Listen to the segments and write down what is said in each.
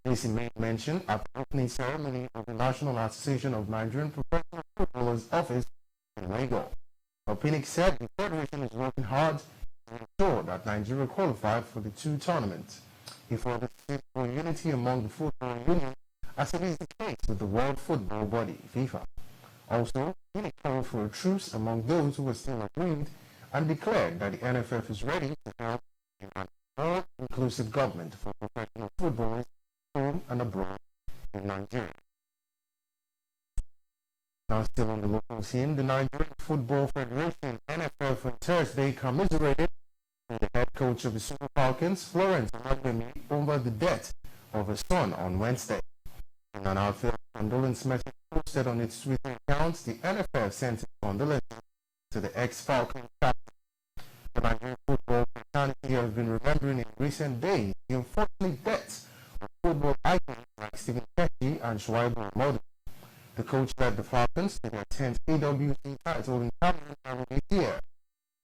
This made mention at the opening ceremony of the National Association of Nigerian Professional Footballers office in Lagos. Opinic said the federation is working hard to ensure that Nigeria qualified for the two tournaments. He further said for unity among the football union, as it is the case with the World Football Body, FIFA. Also, he called for a truce among those who were still agreed and declared that the NFF is ready to help in an all-inclusive government for professional footballers home and abroad in Nigeria. Now still on the local scene, the Nigerian Football Federation NFF on Thursday commiserated with the head coach of the Super Falcons, Florence Amagbemi, over the death of his son on Wednesday. In an outfit condolence message posted on its Twitter accounts, the NFF sent its condolences to the ex-Falcon captain. The Nigerian football fraternity has been remembering in recent days the unfortunate deaths of football icons like Stephen Keshi and Shuaibu Modu. The coach led the Falcons to their 10th AWC title in Cameroon this year.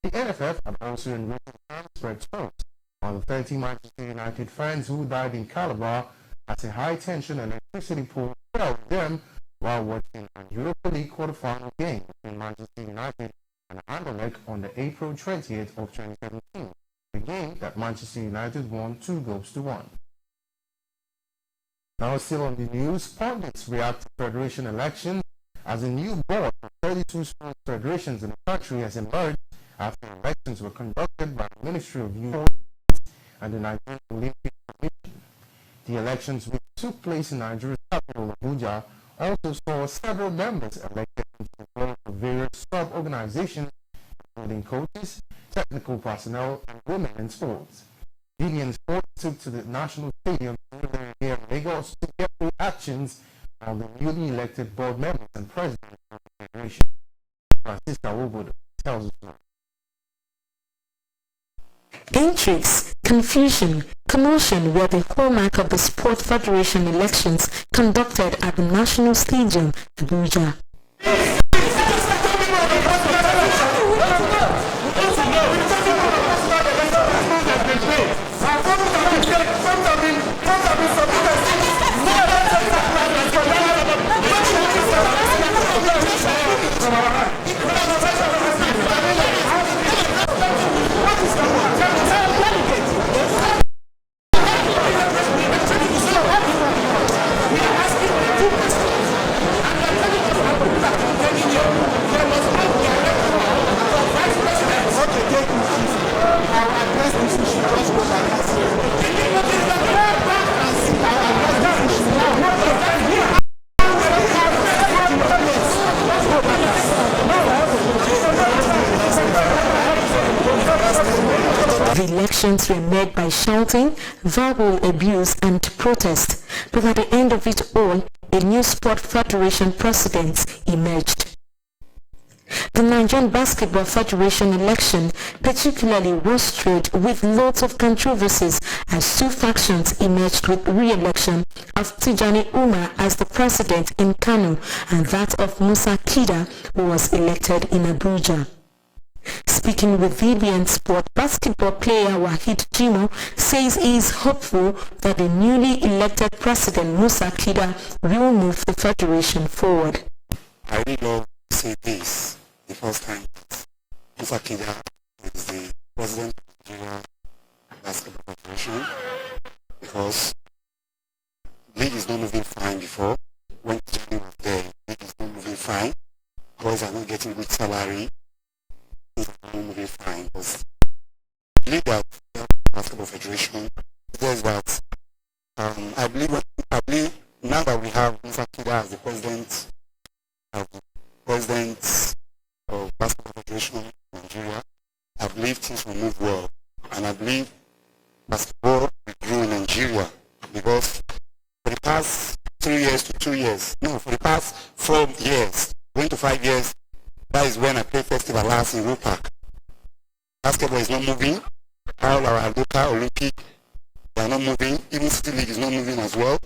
The NFF had also in recent times spread toast on the 30 Manchester United fans who died in Calabar as a high-tension electricity pole fell on them while watching an Europa League quarter-final game between Manchester United and Anderlecht on the April 20th of 2017, a game that Manchester United won 2-1. Now still on the news, pundits react to federation elections as a new board of 32 sports federations in the country has emerged after elections were conducted by the Ministry of Youth and the Nigerian Olympic Commission. The elections which took place in Nigeria's capital, Abuja, also saw several members elected into the board of various sub-organizations, including coaches, technical personnel, and women in sports. DBN Sports took to the National Stadium here in Lagos to get reactions on the newly elected board members and president of the federation. Francisca Wobodo tells us more. Intrigues, confusion, commotion were the hallmark of the Sport Federation elections conducted at the National Stadium, Abuja. The elections were made by shouting, verbal abuse and protest, but at the end of it all, a new Sport Federation president emerged. The Nigerian Basketball Federation election particularly was strewed with lots of controversies as two factions emerged with re-election of Tijani Umar as the president in Kano and that of Musa Kida, who was elected in Abuja. Speaking with DBN Sport, basketball player Wahid Jimo says he is hopeful that the newly elected president Musa Kida will move the federation forward. I really love to say this the first time that Musa Kida is the president of the Nigeria Basketball Federation, because the league is not moving fine before. When Tijani was there, the league is not moving fine. Boys are not getting good salary. Things are not moving fine. Because I believe that the Basketball Federation says that I believe now that we have Musa Kida as the president of Basketball Federation of Nigeria, I believe things will move well, and I believe basketball will grow in Nigeria, because for the past 3 years to 2 years, no, for the past 4 years, going to 5 years, that is when I played festival last in Road Park. Basketball is not moving. All our local Olympic, they are not moving. Even City League is not moving as well.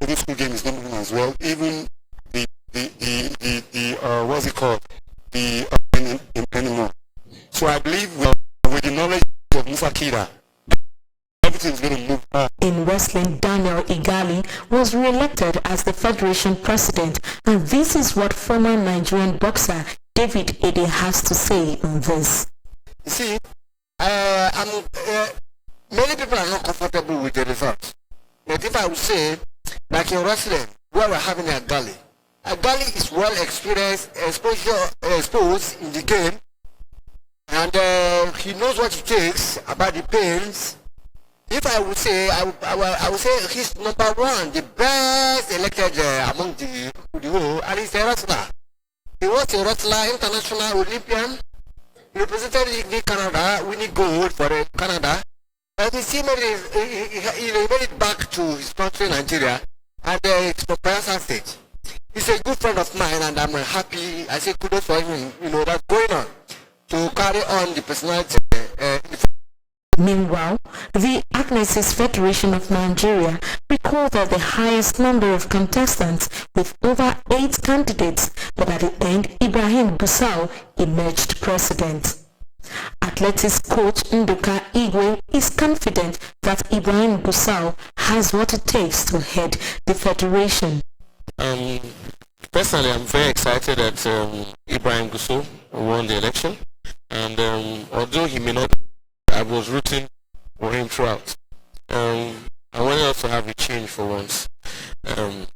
Even school game is not moving as well. Even what's it called? Anymore. So I believe with the knowledge of Musa Kida, everything everything's going to move on. In wrestling, Daniel Igali was re-elected as the Federation President, and this is what former Nigerian boxer David Ede has to say on this. You see, many people are not comfortable with the result. But if I would say, like in wrestling, where we're having a Gali is well experienced, exposed in the game, and he knows what it takes about the pains. If I would say, I would say he's number one, the best elected among the whole, and he's a wrestler. He was a wrestler, international Olympian. He represented Canada, winning gold for Canada. And he made it back to his country, Nigeria, and it's for Princess State. He's a good friend of mine, and I'm happy. I say kudos for him, that's going on to carry on the personality. Meanwhile, the Agnesis Federation of Nigeria recorded the highest number of contestants with over 8 candidates, but at the end, Ibrahim Gusau emerged president. Athletics coach Nduka Igwe is confident that Ibrahim Gusau has what it takes to head the federation. Personally, I'm very excited that Ibrahim Gusau won the election, and although he may not, I was rooting for him throughout. I wanted us to have a change for once. I've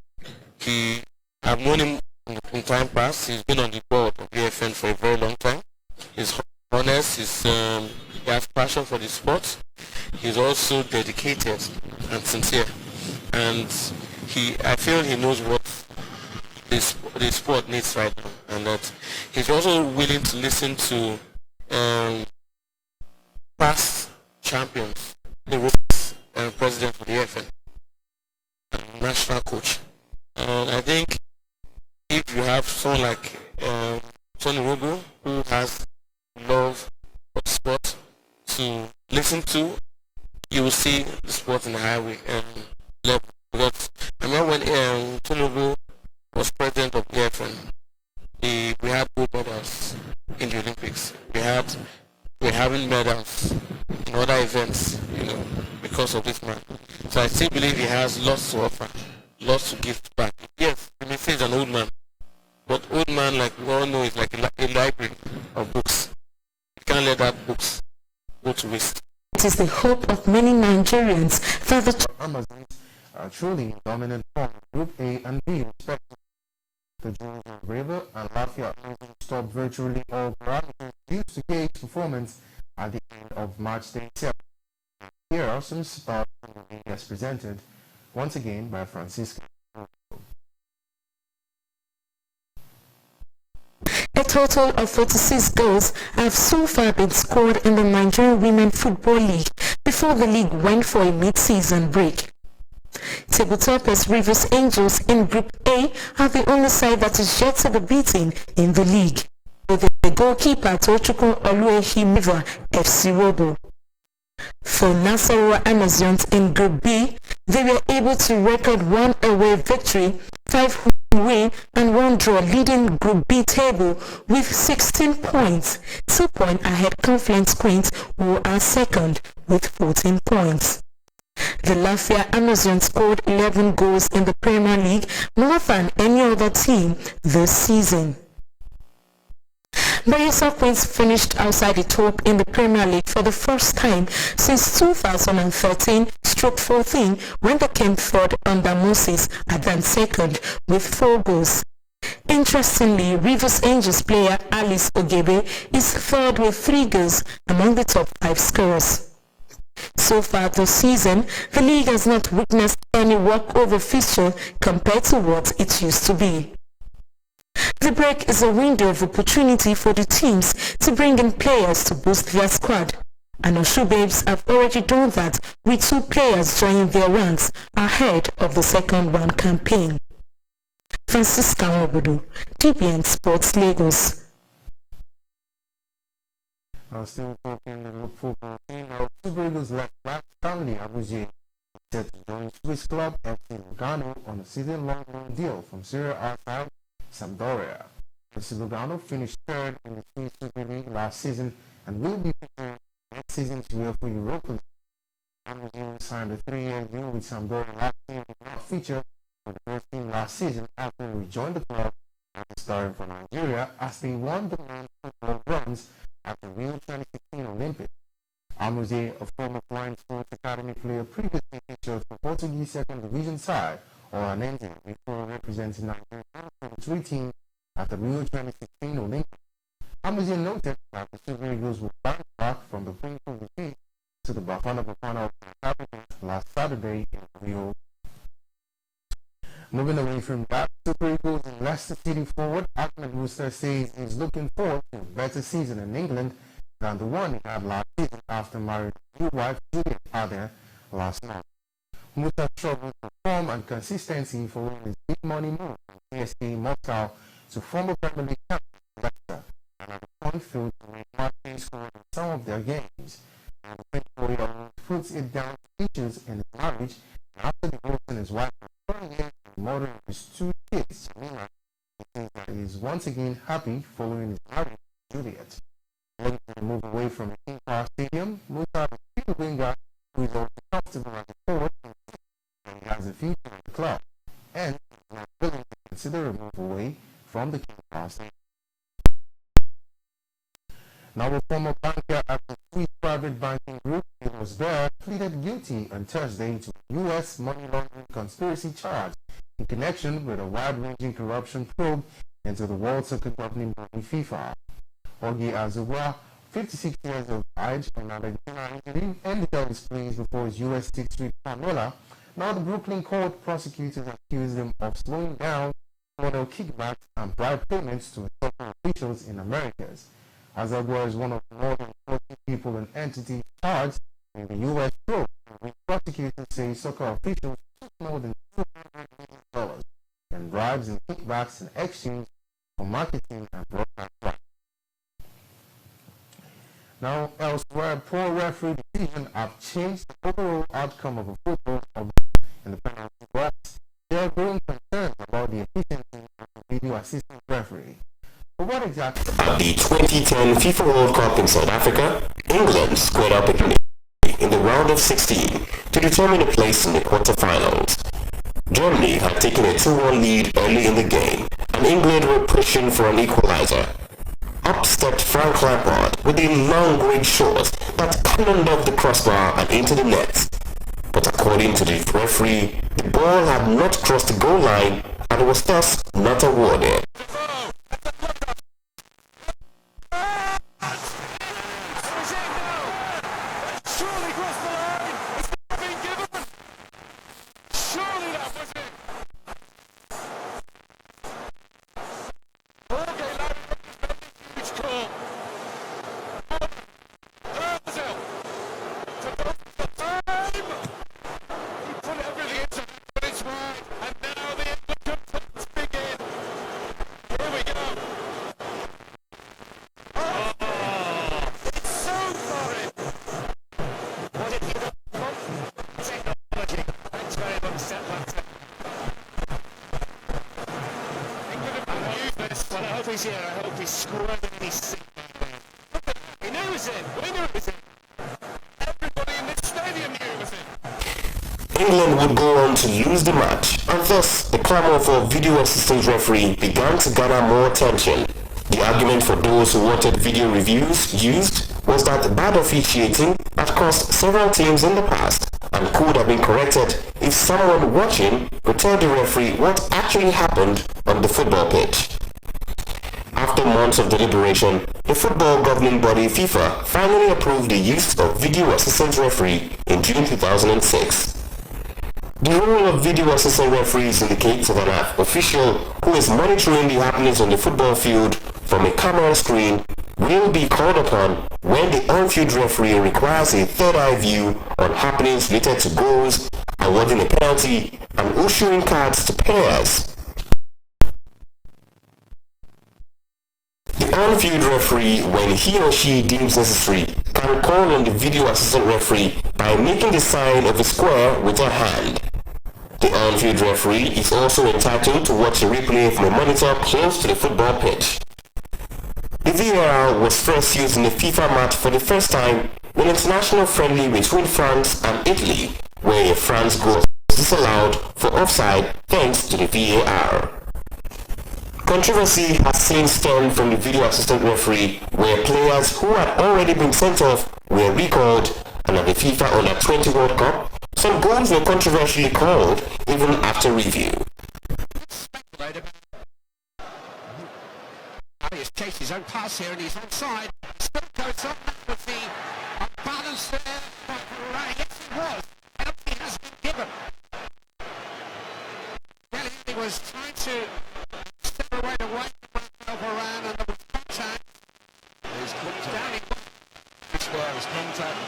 known him in time past. He's been on the board of BFN for a very long time. He's honest. He has passion for the sport. He's also dedicated and sincere, and I feel he knows what the sport needs right now, and that he's also willing to listen to past champions, the president of the FN, national coach. And I think if you have someone like Tony Rogo, who has love for sport to listen to, you will see the sport in the highway level. Because I remember when Tony Rogo was president of the FN, we had gold medals in the Olympics. We're having medals in other events, because of this man. So I still believe he has lots to offer, lots to give back. Yes, you may say he's an old man, but old man, like we all know, is like a library of books. You can't let that books go to waste. It is the hope of many Nigerians that the Amazons are truly in dominant form in Group A and B, respectively. The Georgia River and Lafayette stopped virtually all parameters used to gauge performance at the end of March 27. Here are some spots as presented once again by Francisco. A total of 46 goals have so far been scored in the Nigerian Women Football League before the league went for a mid-season break. Tabletopper's Rivers Angels in Group A are the only side that is yet to be beaten in the league, with the goalkeeper Tochukwu Oluwehimiva FC Robo. For Nasarawa Amazons in Group B, they were able to record 1 away victory, 5 home win and 1 draw, leading Group B table with 16 points, 2 points ahead Confluence Queens, who are second with 14 points. The Lafayette Amazons scored 11 goals in the Premier League, more than any other team this season. Bayelsa Queens finished outside the top in the Premier League for the first time since 2013-14, when they came third under Moses, advanced second with 4 goals. Interestingly, Rivers Angels player Alice Ogebe is third with 3 goals among the top 5 scorers. So far this season, the league has not witnessed any walkover fixture compared to what it used to be. The break is a window of opportunity for the teams to bring in players to boost their squad, and Oshu Babes have already done that with 2 players joining their ranks ahead of the second round campaign. Francisca Obodo, DBN Sports Lagos. Still talking the football team. Our Super Eagles left Stanley Abuja set to join Swiss club FC Lugano on a season-long loan deal from Serie A side Sampdoria. FC Lugano finished third in the Swiss Super League last season and will be preparing next season's UEFA Europa League. Amazon signed a 3-year deal with Sampdoria last year and did not feature for the first team last season after he rejoined the club after starting for Nigeria as they won the men's football bronze at the Rio 2016 Olympics. Amuze, a former Flying Sports Academy player, previously featured for Portuguese second division side Oranense before representing Nigeria's under-23 team at the Rio 2016 Olympics. Amuze noted that the Super Eagles would bounce back from the painful defeat to the Bafana Bafana of Capitals last Saturday in Rio. Moving away from that, Super Eagles and Leicester City forward Ahmed Musa says he's looking forward to a better season in England than the one he had last season after marrying his new wife Juliet Adair last month. Musa struggled for form and consistency following his big money move from CSKA Moscow to former Premier League champion Leicester, and at the point failed to make marking score in some of their games. And the 24-year-old puts it down to issues in his marriage, and after divorcing his wife for 4 years and mother of his 2 kids, Samira, he says that he is once again happy following his marriage to Juliet. Linked to the move away from the King Power Stadium, Musa is still a winger who is also comfortable as a forward and he has a future in the club, and is not willing to consider a move away from the King Power Stadium. Now a former banker at the Swiss private banking group, Julius Baer, pleaded guilty on Thursday to a U.S. money laundering conspiracy charge in connection with a wide-ranging corruption probe into the World Soccer governing body FIFA. Ogi Azuwa, 56 years of age and Argentina injury, ended up his pleas before his U.S. Sixth Street Panola. Now the Brooklyn court prosecutors accused him of slowing down criminal kickbacks and bribe payments to soccer officials in Americas. Azuwa is one of more than 40 people and entities charged in the U.S. probe, which prosecutors say soccer officials took more than $200 million in bribes and kickbacks in exchange for marketing and broadcast rights. Now, elsewhere, poor referee decisions have changed the overall outcome of a football in the penalty box. There are growing concerns about the efficiency of the video assistant referee. But what exactly? At the 2010 FIFA World Cup in South Africa, England squared up against in the round of 16 to determine a place in the quarterfinals. Germany had taken a 2-1 lead early in the game, and England were pushing for an equalizer. Up stepped Frank Lampard with a long great shot that cannoned off the crossbar and into the net. But according to the referee, the ball had not crossed the goal line and was thus not awarded. I hope he's scored and he's sick. He knew it was in. We knew it was in. Everybody in this stadium knew it was in. England would go on to lose the match, and thus the clamour for video assistant referee began to gather more attention. The argument for those who wanted video reviews used was that bad officiating had cost several teams in the past and could have been corrected if someone watching could tell the referee what actually happened on the football pitch. After months of deliberation, the football governing body FIFA finally approved the use of video assistant referee in June 2006. The role of video assistant referees indicates that an official who is monitoring the happenings on the football field from a camera screen will be called upon when the on-field referee requires a third-eye view on happenings related to goals, awarding a penalty, and issuing cards to players. The on-field referee, when he or she deems necessary, can call on the video assistant referee by making the sign of a square with a hand. The on-field referee is also entitled to watch a replay from a monitor close to the football pitch. The VAR was first used in a FIFA match for the first time an international friendly between France and Italy, where a France goal was disallowed for offside thanks to the VAR. Controversy has since stemmed from the video assistant referee, where players who had already been sent off were recalled, and at the FIFA Under-20 World Cup, some goals were controversially called even after review. He's chased his own pass here and he's onside. Still goes on with the balance there. Yes, it was. Penalty has been given. Well, he was trying to step away from Varane and there was contact. He's contact. There was contact.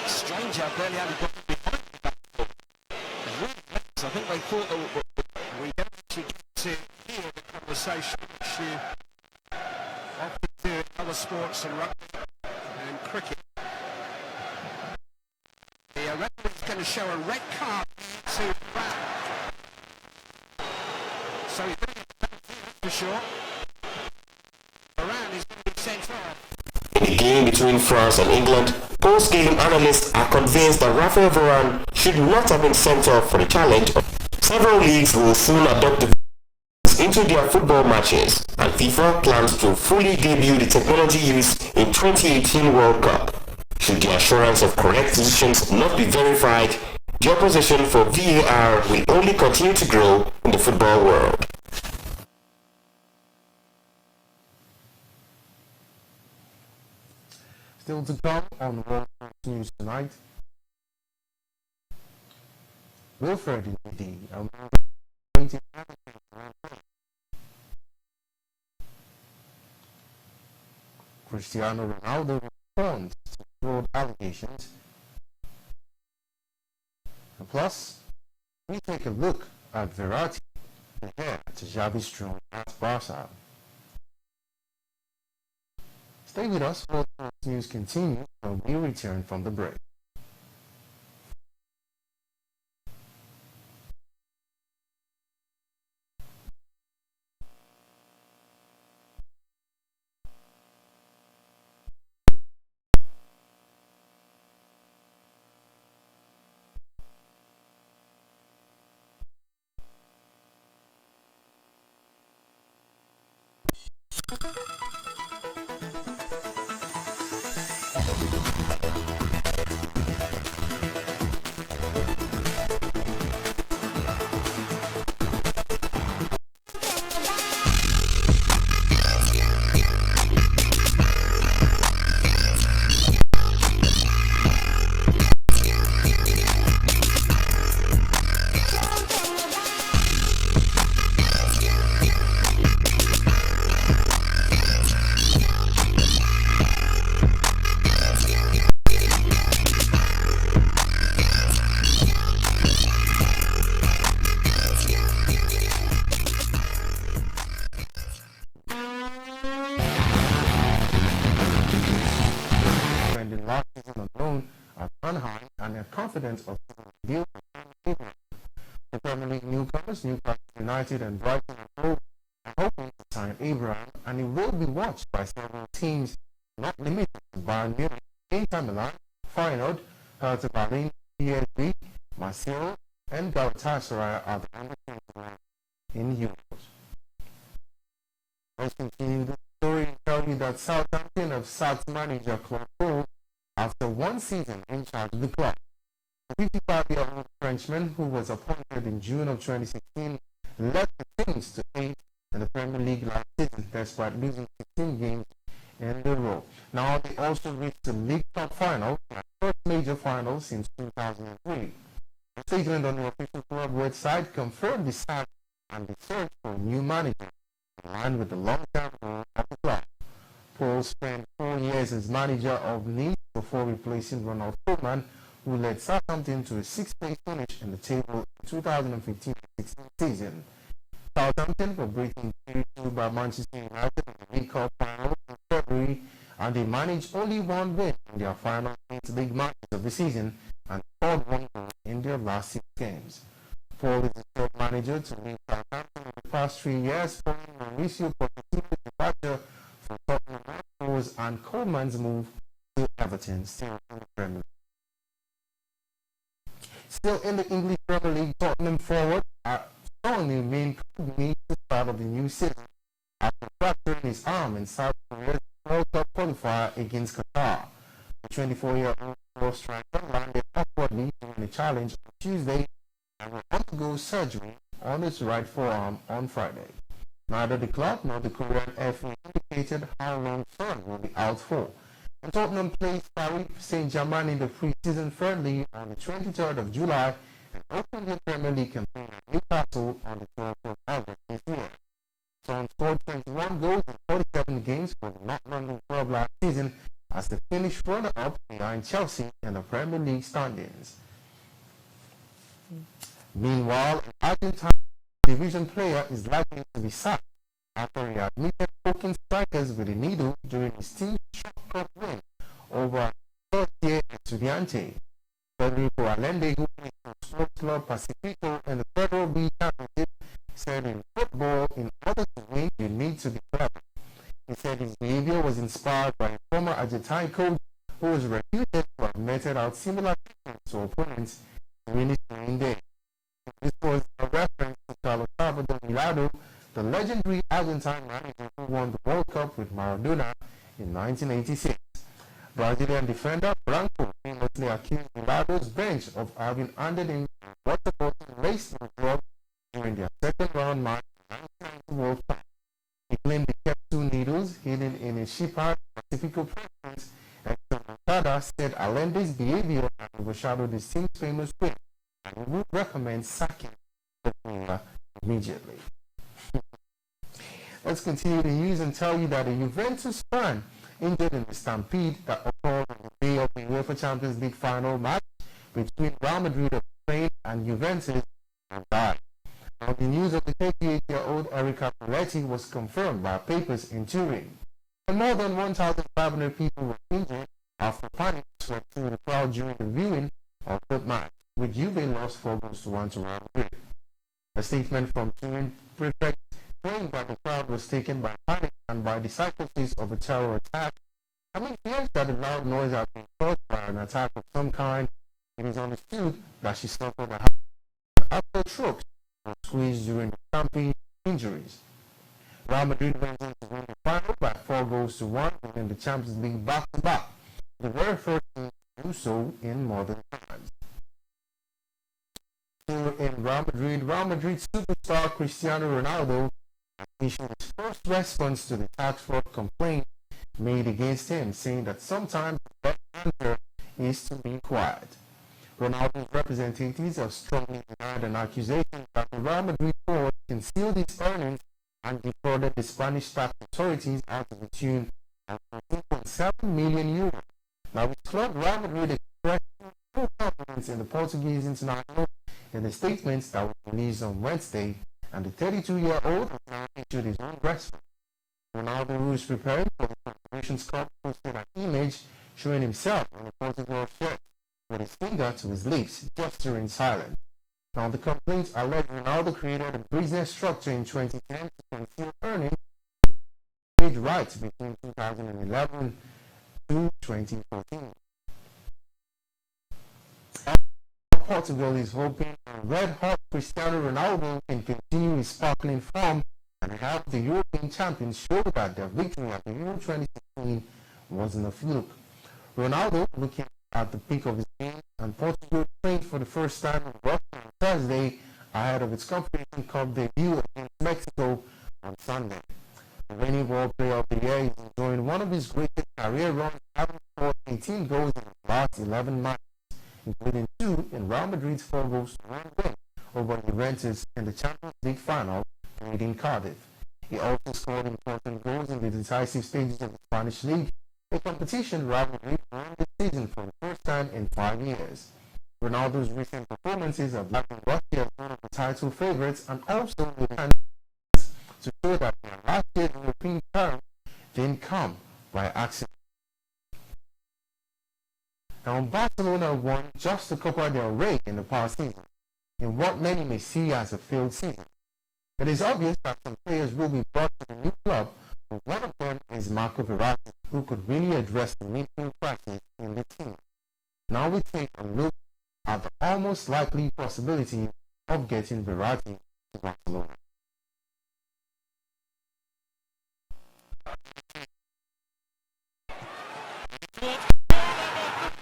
Strange how barely had he got behind that ball. I think they thought we don't actually get to hear the conversation which you often do in other sports and rugby and cricket. The referee is going to show a red card to Brown. So he's going to be for sure. Varane is going to be sent off. In the game between France and England, post-game analysts are convinced that Raphael Varane should not have been sent off for the challenge. Several leagues will soon adopt the into their football matches, and FIFA plans to fully debut the technology used in 2018 World Cup. Should the assurance of correct decisions not be verified, the opposition for VAR will only continue to grow in the football world. Still to come on World News tonight. Wilfred Ndidi, Cristiano Ronaldo responds to fraud allegations. And plus, we take a look at Verratti ahead to Xavi's strong at Barca. Stay with us. World News continues when we return from the break. Of the Premier League newcomers, Newcastle United and Brighton are hoping to sign Abraham, and he will be watched by several teams, not limited to Bayern Munich, Inter Milan, Feyenoord, Hertha Berlin, PSV, Marseille, and Galatasaray are the only teams in Europe. Let's continue the story and tell you that Southampton have sacked manager Claude Puel after one season in charge of the club. The 55-year-old Frenchman, who was appointed in June of 2016, led the Kings to 8th in the Premier League last season, despite losing 16 games in a row. Now they also reached the League Cup final, their first major final since 2003. The statement on the official club website confirmed the sack and the search for a new manager, in line with the long-term goal of the club. Paul spent 4 years as manager of Nice before replacing Ronald Koeman, who led Southampton to a 6th-place finish in the table in 2015-16 season. Southampton were beaten 3-2 by Manchester United in the League Cup final in February, and they managed only one win in their final 8 league matches of the season and scored 1 goal in their last 6 games. Paul is the third manager to lead Southampton in the past 3 years, following Mauricio Pochettino's departure from Tottenham Hotspur and Coleman's move Everton still in the Premier League. Still in the English Premier League, Tottenham forward Son remained cognate to the start of the new season after fracturing his arm in South Korea's World Cup qualifier against Qatar. The 24-year-old striker landed awkwardly during the challenge on Tuesday and will undergo surgery on his right forearm on Friday. Neither the club nor the Korean FA indicated how long Son will be out for. And Tottenham plays Paris Saint-Germain in the pre-season friendly on the 23rd of July and opened the Premier League campaign at Newcastle on the 12th of August this year. Son scored 21 goals in 47 games for the North London club last season as they finished runner-up behind Chelsea in the Premier League standings. Meanwhile, an Argentine division player is likely to be sacked after he admitted poking strikers with a needle during his team's Shop Cup win over third-tier Estudiante. Federico Allende, who plays for Sports Club Pacifico in the Federal B Championship, said in football, in order to win, you need to be clever. He said his behavior was inspired by a former Argentine coach who was reputed to have meted out similar treatments to opponents during his playing day. This was a reference to Carlos Salvador Milano, the legendary Argentine manager who won the World Cup with Maradona in 1986. Brazilian defender Branco famously accused Milano's bench of having handed him a water bottle laced with drugs during their second-round match in the 1990 World Cup. He claimed he kept two needles hidden in his Chipard Pacifico preference, and Moncada said Allende's behavior had overshadowed his team's famous win, and he would recommend sacking the player immediately. Let's continue the news and tell you that a Juventus fan injured in the stampede that occurred on the day of the UEFA Champions League final match between Real Madrid of Spain and Juventus has died. Now, the news of the 38-year-old Erica Poletti was confirmed by papers in Turin. And more than 1,500 people were injured after panic swept through the crowd during the viewing of the match, with Juve lost 4-1 to Real Madrid. A statement from Turin prefect claimed that the crowd was taken by panic and by the psychosis of a terror attack. Having fears that the loud noise had been caused by an attack of some kind, it is understood that she suffered a after strokes were squeezed during the stampede injuries. Real Madrid went on to win the final by 4-1, winning the Champions League back-to-back, the very first team to do so in modern times. Still in Real Madrid superstar Cristiano Ronaldo issued his first response to the tax fraud complaint made against him, saying that sometimes the best answer is to be quiet. Ronaldo's representatives have strongly denied an accusation that the Real Madrid forward concealed his earnings and defrauded the Spanish tax authorities out of the tune of 14.7 million euros. Now, his club Real Madrid expressed full confidence in the Portuguese international in the statements that were released on Wednesday, and the 32-year-old has now issued his own response. Ronaldo, who is preparing for the Confederations Cup, posted an image showing himself in a Portugal shirt with his finger to his lips, gesturing silence. Now, the complaints allege Ronaldo created a business structure in 2010 to conceal earnings paid rights between 2011 to 2014. Portugal is hoping a red-hot Cristiano Ronaldo can continue his sparkling form and help the European champions show that their victory at the Euro 2016 wasn't a fluke. Ronaldo, looking at the peak of his game, and Portugal trained for the first time in Russia on Thursday ahead of its Confederation Cup debut against Mexico on Sunday. The reigning World Player of the Year is enjoying one of his greatest career runs, having scored 18 goals in the last 11 matches, including 2 in Real Madrid's 4-1 win over Juventus in the Champions League final played in Cardiff. He also scored important goals in the decisive stages of the Spanish League, a competition Real Madrid won this season for the first time in 5 years. Ronaldo's recent performances have left Russia as one of the title favorites, and also with chance to show that their last year's European term didn't come by accident. Now, Barcelona won just the Copa del Rey in the past season, in what many may see as a failed season. It is obvious that some players will be brought to the new club One of them is Marco Verratti, who could really address the midfield crisis in the team. Now we take a look at the almost likely possibility of getting Verratti to Barcelona.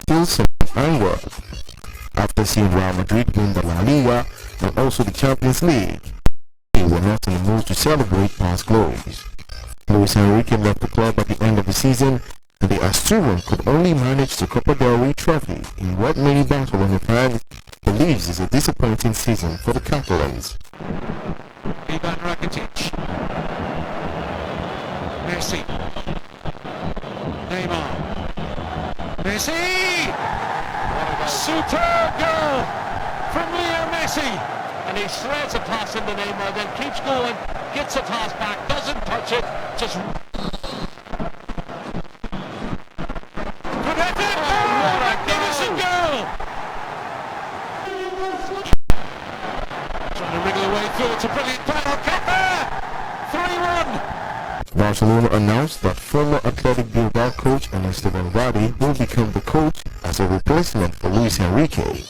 Still some anger after seeing Real Madrid win the La Liga and also the Champions League. They were not in the mood to celebrate past glories. Luis Enrique left the club at the end of the season, and the Asturian could only manage the Copa del Rey trophy in what many Barcelona fans believes is a disappointing season for the Catalans. Ivan Rakitic. Messi. Neymar. Messi! Superb goal from Leo Messi! And he threads a pass into Neymar, then keeps going, gets a pass back, doesn't touch it, just... Good effort! Oh, what a magnificent goal! Trying to wriggle away through, it's a brilliant final cut there! 3-1! Barcelona announced that former Athletic Bilbao coach Ernesto Valverde will become the coach as a replacement for Luis Enrique.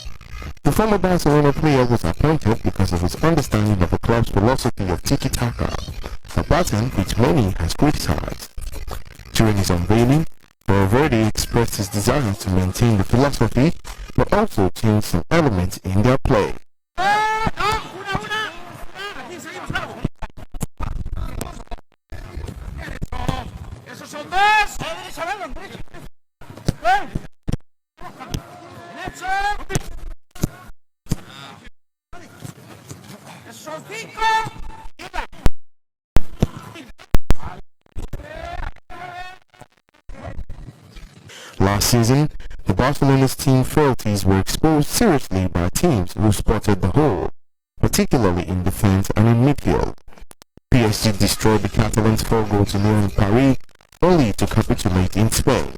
The former Barcelona player was appointed because of his understanding of the club's philosophy of tiki-taka, a pattern which many has criticized. During his unveiling, Valverde expressed his desire to maintain the philosophy, but also change some elements in their play. Last season, the Barcelona's team frailties were exposed seriously by teams who spotted the hole, particularly in defense and in midfield. PSG destroyed the Catalans 4-0 in Paris, only to capitulate in Spain.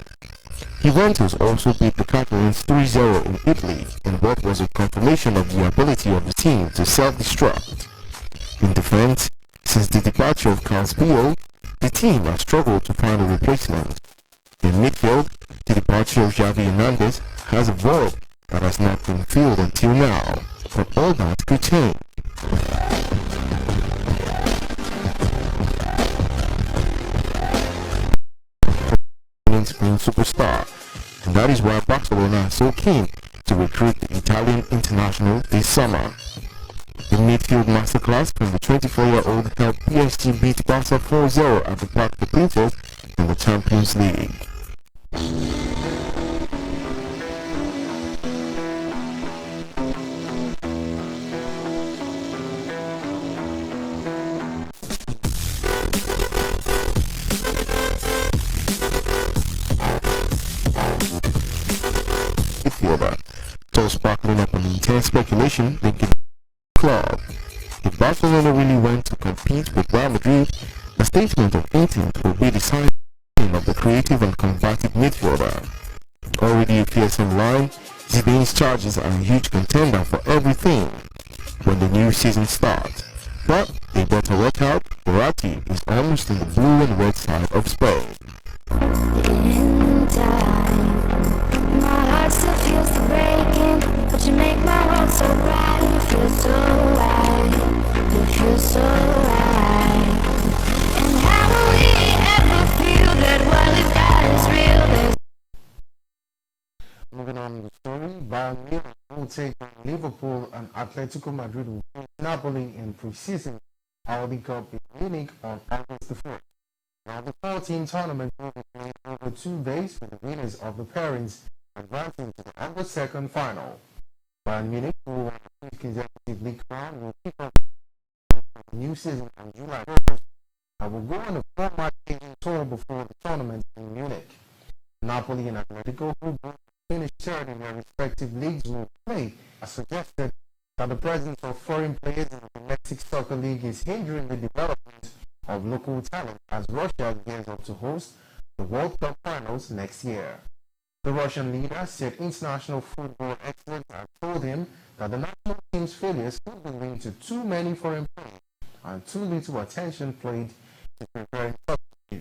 Juventus also beat the Catalans 3-0 in Italy in what was a confirmation of the ability of the team to self-destruct. In defense, since the departure of Carlos Biel, the team has struggled to find a replacement. In midfield, the departure of Xavi Hernandez has a void that has not been filled until now, but all that could change. Spain superstar, and that is why Barcelona is so keen to recruit the Italian international this summer. The midfield masterclass from the 24-year-old helped PSG beat Barca 4-0 at the Parc des Princes in the Champions League. So sparkling up an intense speculation linking the club. If Barcelona really went to compete with Real Madrid, a statement of intent will be the sign of the creative and combative midfielder. Already a fearsome line, Zidane's charges are a huge contender for everything when the new season starts. But they better watch out, Verratti is almost in the blue and red side of Spain. My heart still feels the breaking, but you make my world so bright. You feel so right, you feel so right. And how will we ever feel that what we've got is real? Moving on to the story, Bayern Munich will take on Liverpool and Atletico Madrid will face Napoli in pre-season Audi Cup in Munich on August the 1st. Now the 14 tournament will be played over 2 days with the winners of the pairings advancing to the August 2nd final. Bayern Munich, who won the 5th consecutive league crown, will kick off the new season on July 1st and will go on a 4-match tour before the tournament in Munich. Napoli and Atletico, who both finished third in their respective leagues, will play, as suggested that the presence of foreign players in the domestic soccer league is hindering the development of local talent as Russia gears up to host the World Cup finals next year. The Russian leader said international football experts had told him that the national team's failures could be linked to too many foreign players and too little attention paid to preparing substitutes.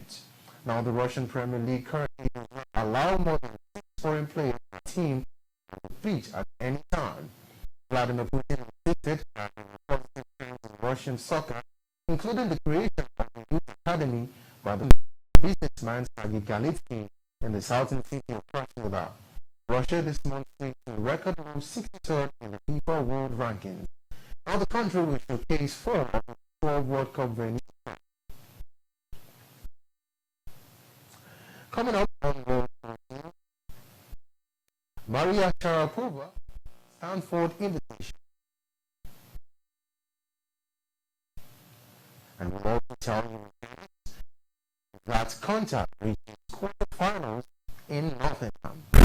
Now, the Russian Premier League currently does not allow more than 6 foreign players per team on the pitch at any time. Vladimir Putin insisted that the positive trends in Russian soccer, including the creation of a youth academy by the businessman Sergei Galitsky in the southern city of Krasnodar. Russia this month reached a record low 63rd in the FIFA World Rankings. Now the country will showcase 4 of the 12 World Cup venues. Coming up on World 14, Maria Sharapova, Stanford Invitation. And we'll also tell you that contact reaches quarterfinals in Nottingham.